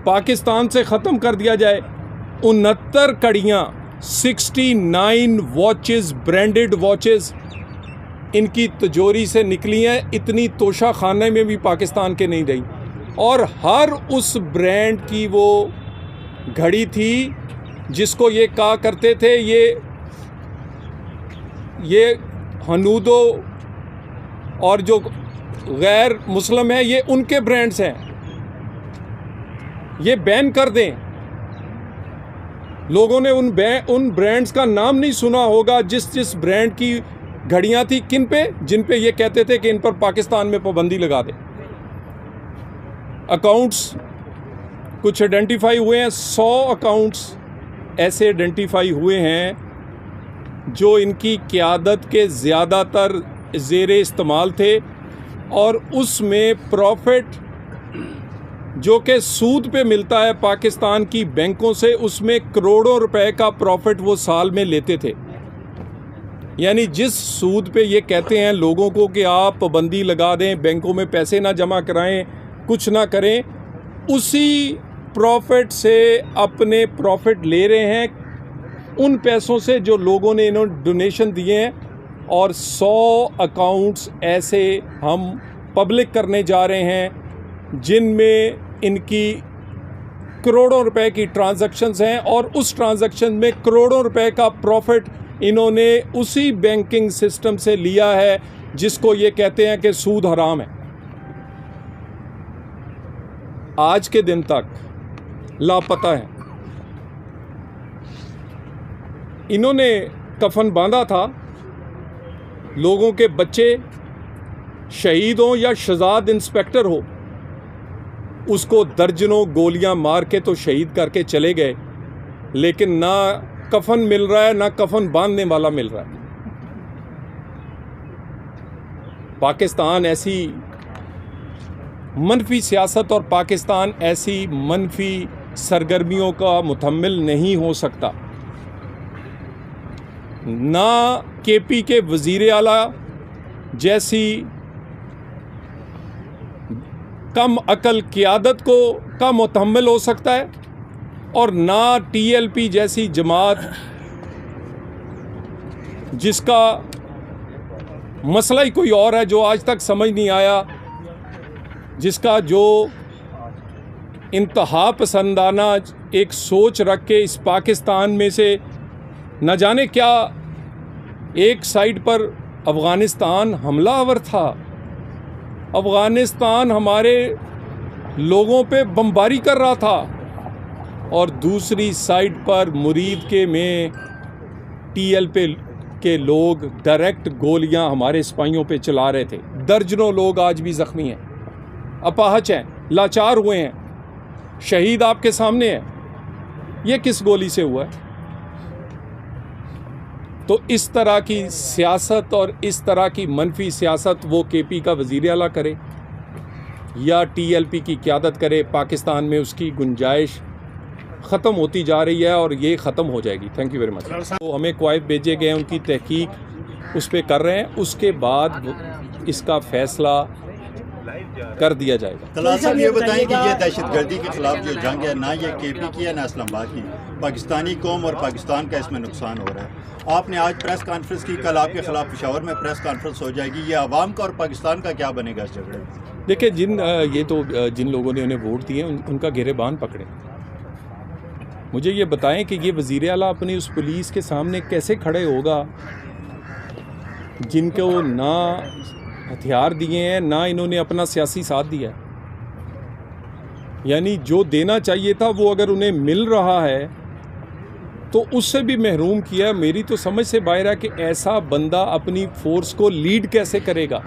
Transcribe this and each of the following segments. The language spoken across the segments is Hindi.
पाकिस्तान से ख़त्म कर दिया जाए। 69 कड़ियाँ, 69 वॉचेस, ब्रांडेड वॉचेस इनकी तिजोरी से निकली हैं। इतनी तोशा खाने में भी पाकिस्तान के नहीं रही। और हर उस ब्रांड की वो घड़ी थी जिसको ये कहा करते थे ये हनूदो और जो गैर मुस्लिम है ये उनके ब्रांड्स हैं, ये बैन कर दें। लोगों ने उन ब्रांड्स का नाम नहीं सुना होगा जिस ब्रांड की घड़ियां थी, किन पे, जिन पे ये कहते थे कि इन पर पाकिस्तान में पाबंदी लगा दे। अकाउंट्स कुछ आइडेंटिफाई हुए हैं, 100 अकाउंट्स ऐसे आइडेंटिफाई हुए हैं जो इनकी क़यादत के ज़्यादातर ज़ेरे इस्तेमाल थे और उसमें प्रॉफिट जो कि सूद पे मिलता है पाकिस्तान की बैंकों से, उसमें करोड़ों रुपए का प्रॉफिट वो साल में लेते थे। यानी जिस सूद पे ये कहते हैं लोगों को कि आप पाबंदी लगा दें, बैंकों में पैसे ना जमा कराएं, कुछ ना करें, उसी प्रॉफिट से अपने प्रॉफिट ले रहे हैं उन पैसों से जो लोगों ने इन्होंने डोनेशन दिए हैं। और 100 अकाउंट्स ऐसे हम पब्लिक करने जा रहे हैं जिनमें इनकी करोड़ों रुपए की ट्रांजैक्शंस हैं और उस ट्रांजैक्शन में करोड़ों रुपए का प्रॉफिट इन्होंने उसी बैंकिंग सिस्टम से लिया है जिसको ये कहते हैं कि सूद हराम है। आज के दिन तक लापता हैं। इन्होंने कफन बांधा था, लोगों के बच्चे शहीद हों या शहजाद इंस्पेक्टर हो, उसको दर्जनों गोलियां मार के तो शहीद करके चले गए, लेकिन ना कफन मिल रहा है ना कफन बांधने वाला मिल रहा है। पाकिस्तान ऐसी मनफी सियासत और पाकिस्तान ऐसी मनफी सरगर्मियों का मुतहम्मिल नहीं हो सकता। ना केपी के वज़ीर आला जैसी कम अकल क़यादत को का मुतहम्मिल हो सकता है और ना टीएलपी जैसी जमात जिसका मसला ही कोई और है, जो आज तक समझ नहीं आया, जिसका जो इंतहा पसंदाना एक सोच रख के इस पाकिस्तान में से न जाने क्या, एक साइड पर अफ़गानिस्तान हमलावर था, अफ़गानिस्तान हमारे लोगों पे बमबारी कर रहा था, और दूसरी साइड पर मुरीद के में टीएलपी के लोग डायरेक्ट गोलियां हमारे सिपाहियों पे चला रहे थे। दर्जनों लोग आज भी ज़ख्मी हैं, अपाहज हैं, लाचार हुए हैं, शहीद आपके सामने है। ये किस गोली से हुआ है? तो इस तरह की सियासत और इस तरह की मनफी सियासत वो केपी का वज़ीर आला करे या टीएलपी की क़यादत करे, पाकिस्तान में उसकी गुंजाइश ख़त्म होती जा रही है और ये ख़त्म हो जाएगी। Thank you very much. तो हमें क्वाइफ भेजे गए हैं, उनकी तहकीक उस पर कर रहे हैं, उसके बाद इसका फ़ैसला कर दिया जाएगा। तलाल साहब ये बताएं कि ये दहशतगर्दी के खिलाफ जो जंग है, ना ये केपी की है ना इस्लामाबाद की, पाकिस्तानी कौम और पाकिस्तान का इसमें नुकसान हो रहा है। आपने आज प्रेस कॉन्फ्रेंस की, कल आपके खिलाफ पेशावर में प्रेस कॉन्फ्रेंस हो जाएगी, ये आवाम का और पाकिस्तान का क्या बनेगा इस झगड़े में? देखिए, जिन लोगों ने उन्हें वोट दिए उनका गिरेबान पकड़े। मुझे ये बताएं कि ये वज़ीर आला अपनी उस पुलिस के सामने कैसे खड़े होगा जिनको ना हथियार दिए हैं, ना इन्होंने अपना सियासी साथ दिया है। यानी जो देना चाहिए था वो अगर उन्हें मिल रहा है तो उससे भी महरूम किया है। मेरी तो समझ से बाहर है कि ऐसा बंदा अपनी फोर्स को लीड कैसे करेगा।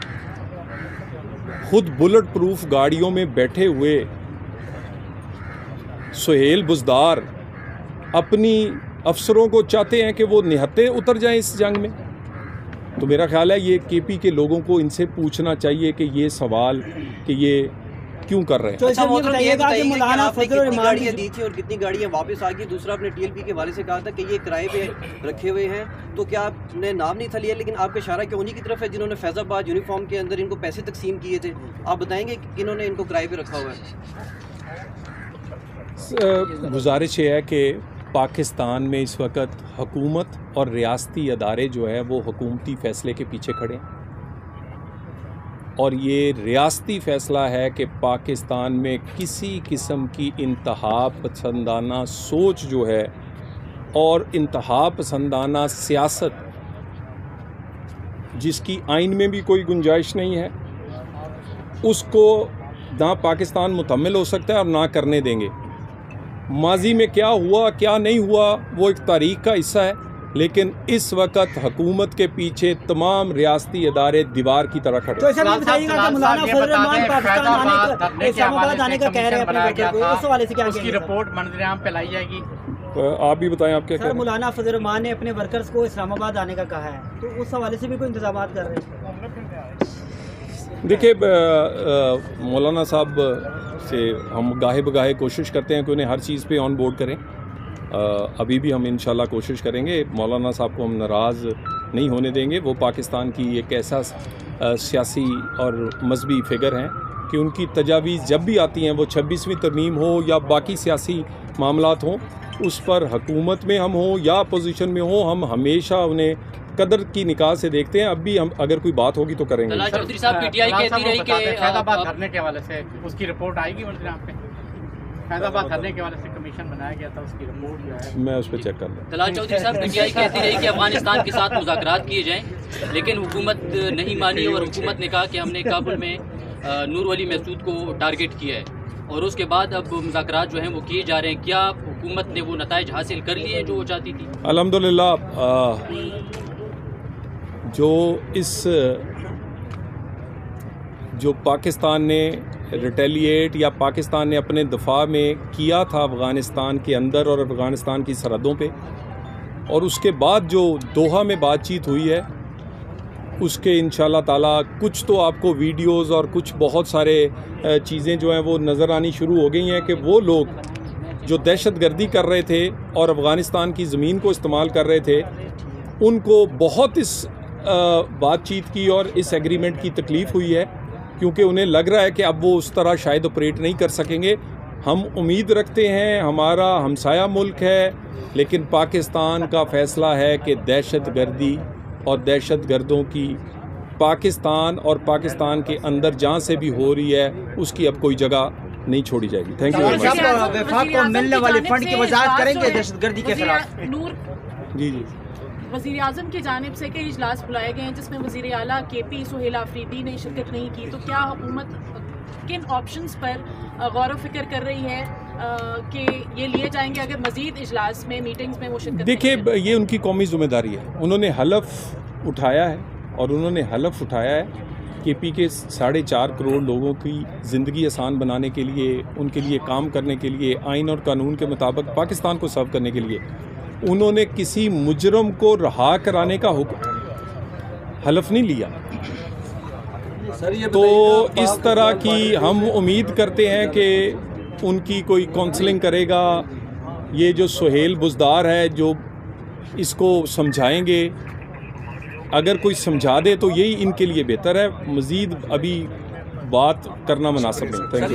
खुद बुलेट प्रूफ गाड़ियों में बैठे हुए सुहेल बुज़दार अपनी अफसरों को चाहते हैं कि वो निहत्ते उतर जाएं इस जंग में। तो मेरा ख्याल है ये केपी के लोगों को इनसे पूछना चाहिए कि ये सवाल कि ये क्यों कर रहे हैं। तो अच्छा, ये बताइए कि आपने कितनी गाड़ियाँ दी थी और कितनी गाड़ियाँ वापस आ गई। दूसरा, आपने टीएलपी के वाले से कहा था कि ये किराए पे रखे हुए हैं, तो क्या आपने नाम नहीं था लिया, लेकिन आपका इशारा क्यों उन्हीं की तरफ है जिन्होंने फैज़ाबाद यूनिफॉर्म के अंदर इनको पैसे तकसीम किए थे? आप बताएंगे कि इन्होंने इनको किराए पे रखा हुआ है? गुजारिश है कि पाकिस्तान में इस वक्त हुकूमत और रियासती अदारे जो है वो हुकूमती फ़ैसले के पीछे खड़े हैं, और ये रियासती फ़ैसला है कि पाकिस्तान में किसी किस्म की इंतहा पसंदाना सोच जो है और इंतहा पसंदाना सियासत जिसकी आइन में भी कोई गुंजाइश नहीं है, उसको ना पाकिस्तान मुतम्मिल हो सकता है और ना करने देंगे। माजी में क्या हुआ क्या नहीं हुआ वो एक तारीख का हिस्सा है, लेकिन इस वक्त हुकूमत के पीछे तमाम रियासती अदारे दीवार की तरह खड़े। तो ऐसा भी बताइएगा कि मौलाना फजल रहमान पाकिस्तान इस्लामाबाद आने का कह रहे हैं अपने वर्कर को, उस हवाले से क्या उसकी रिपोर्ट मंजर-ए-आम पे लाई जाएगी? आप भी बताएं, आप क्या कह रहे हैं? मौलाना फजल रहमान ने अपने वर्कर्स को इस्लामाबाद आने का कहा है, तो उस हवाले से भी कोई इंतजाम कर रहे हैं? देखिए, मौलाना साहब से हम गाहे बगाहे कोशिश करते हैं कि उन्हें हर चीज़ पे ऑन बोर्ड करें। अभी भी हम इंशाल्लाह कोशिश करेंगे। मौलाना साहब को हम नाराज़ नहीं होने देंगे। वो पाकिस्तान की एक ऐसा सियासी और मजहबी फ़िगर हैं कि उनकी तजावीज़ जब भी आती हैं, वो 26वीं तरमीम हो या बाकी सियासी मामलात हों, उस पर हुकूमत में हम हों या अपोजिशन में हों, हम हमेशा उन्हें कदर की निकाह से देखते हैं। अब भी हम अगर कोई बात होगी तो करेंगे। चौधरी साहब, पीटीआई कहती रही कि फैज़ाबाद धरने के हवाले से उसकी रिपोर्ट आएगी मंजर-ए-आम पे? फैज़ाबाद धरने के हवाले से कमीशन बनाया गया था, उसकी रिपोर्ट जो है मैं उस पर चेक कर लूँ। दलाल चौधरी साहब, पीटीआई कहती रही कि अफगानिस्तान के साथ मुज़ाकरात किए जाएं, लेकिन हुकूमत नहीं मानी और हुकूमत ने कहा कि हमने काबुल में नूर वली महसूद को टारगेट किया है, और उसके बाद अब मुज़ाकरात जो हैं वो किए जा रहे हैं। क्या हुकूमत ने वो नताइज हासिल कर लिए जो वो चाहती थी? अल्हम्दुलिल्लाह, जो पाकिस्तान ने रिटेलिएट या पाकिस्तान ने अपने दफा में किया था अफ़गानिस्तान के अंदर और अफ़गानिस्तान की सरहदों पे, और उसके बाद जो दोहा में बातचीत हुई है, उसके इंशाल्लाह ताला कुछ तो आपको वीडियोस और कुछ बहुत सारे चीज़ें जो हैं वो नज़र आनी शुरू हो गई हैं कि वो लोग जो दहशतगर्दी कर रहे थे और अफ़गानिस्तान की ज़मीन को इस्तेमाल कर रहे थे, उनको बहुत इस बातचीत की और इस एग्रीमेंट की तकलीफ़ हुई है, क्योंकि उन्हें लग रहा है कि अब वो उस तरह शायद ऑपरेट नहीं कर सकेंगे। हम उम्मीद रखते हैं, हमारा हमसाया मुल्क है, लेकिन पाकिस्तान का फ़ैसला है कि दहशतगर्दी और दहशतगर्दों की पाकिस्तान और पाकिस्तान के अंदर जहाँ से भी हो रही है, उसकी अब कोई जगह नहीं छोड़ी जाएगी। Thank you very much. वफाक को मिलने वाले फंड की वजाहत करेंगे दहशतगर्दी के खिलाफ? जी जी, वज़ीर आज़म की जानिब से कई इजलास बुलाए गए हैं जिसमें वज़ीर आला KP सुहेल आफरीदी ने शिरकत नहीं की, तो क्या हुकूमत किन ऑप्शंस पर गौर व फिक्र कर रही है कि ये लिए जाएंगे अगर मज़ीद इजलास में, मीटिंग्स में वो शिरकत? देखिए, ये उनकी कौमी जिम्मेदारी है। उन्होंने हलफ उठाया है, और उन्होंने हलफ उठाया है KP के 4.5 करोड़ लोगों की ज़िंदगी आसान बनाने के लिए, उनके लिए काम करने के लिए, आइन और कानून के मुताबिक पाकिस्तान को सर्व करने के लिए। उन्होंने किसी मुजरम को रहा कराने का हलफ नहीं लिया। तो इस तरह की हम उम्मीद करते हैं कि उनकी कोई काउंसलिंग करेगा। ये जो सुहेल बुज़दार है जो इसको समझाएंगे, अगर कोई समझा दे तो यही इनके लिए बेहतर है। मज़ीद अभी बात करना मुनासिब नहीं। Thank you.